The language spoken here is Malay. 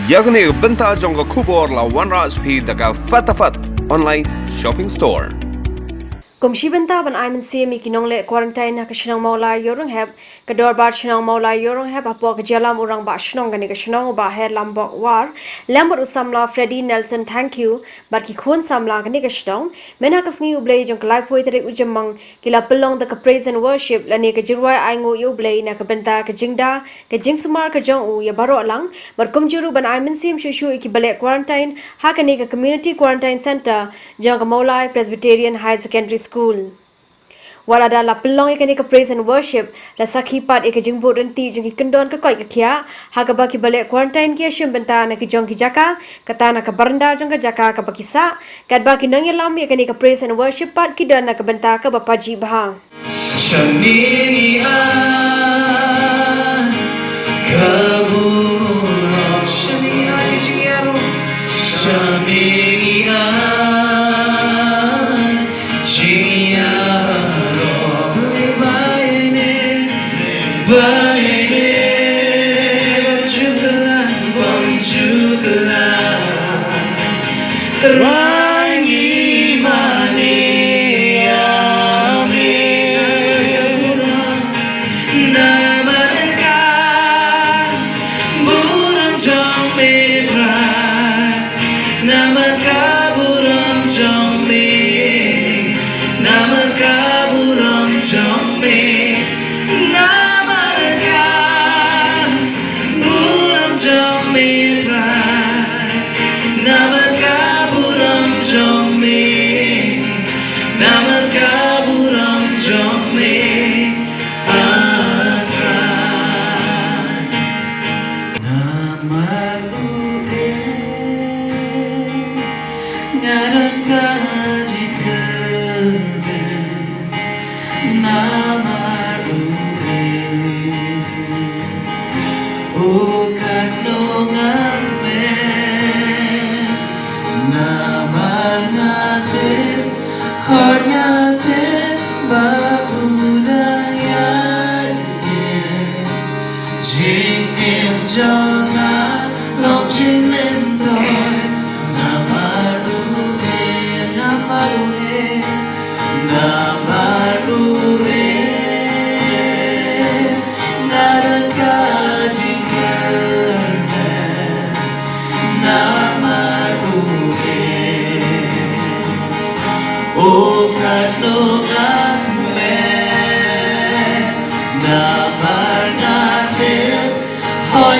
Yagni Bynta Jonga Kubor la OneRasP daga Fatafat online shopping store. Komshi Bynta ban I'm CME ki Nongleh quarantine ha kashnang maula yorong heb kador bar shnang maula yorong heb apo ka jalam urang ba shnong gani ka shnong ba her lambok war lambot usamla Freddy Nelson thank you bar ki khon samla gani ka shnong mena kasngi ublei jong klai phoi tere ujamang kila pelong da ka praise and worship la ne ka jirwai aingo yo ublei na ka Bynta ka jingda ka jingsumar ka jong u ya baro alang bar kumjuru ban I'm CM shushu ki bale quarantine ha ka ne ka community quarantine center jong ka maulai Presbyterian High Secondary School. Walada la pelong ikani ka praise and worship la sakhi pat ek jingbo renti jing kendon ka koi ka khia ha ka ba ki bale quarantine ki shim Bynta na ki jong ki jaka kata na ka baranda jong ka jaka ka bakisa kat ba ki nang yalam ikani ka praise and worship pat ki dan na ka Bynta ka bapaji bah Shamian kaburo Shamian jingero Shamian Rangi mani ame namarkan buram jong medra namarkan buram jong me namarkan buram jong me namarkan buram jong medra namarkan buram jong me namarkan buram jong me akan namar ude ngaran kaji kerde namar ude ukan nongan me namar ngatin har ngatin baunayat jing em jangan long jing mentor namaruhe ngaran kajing kerden namaruhe ukat nungan me namar ngatin hoy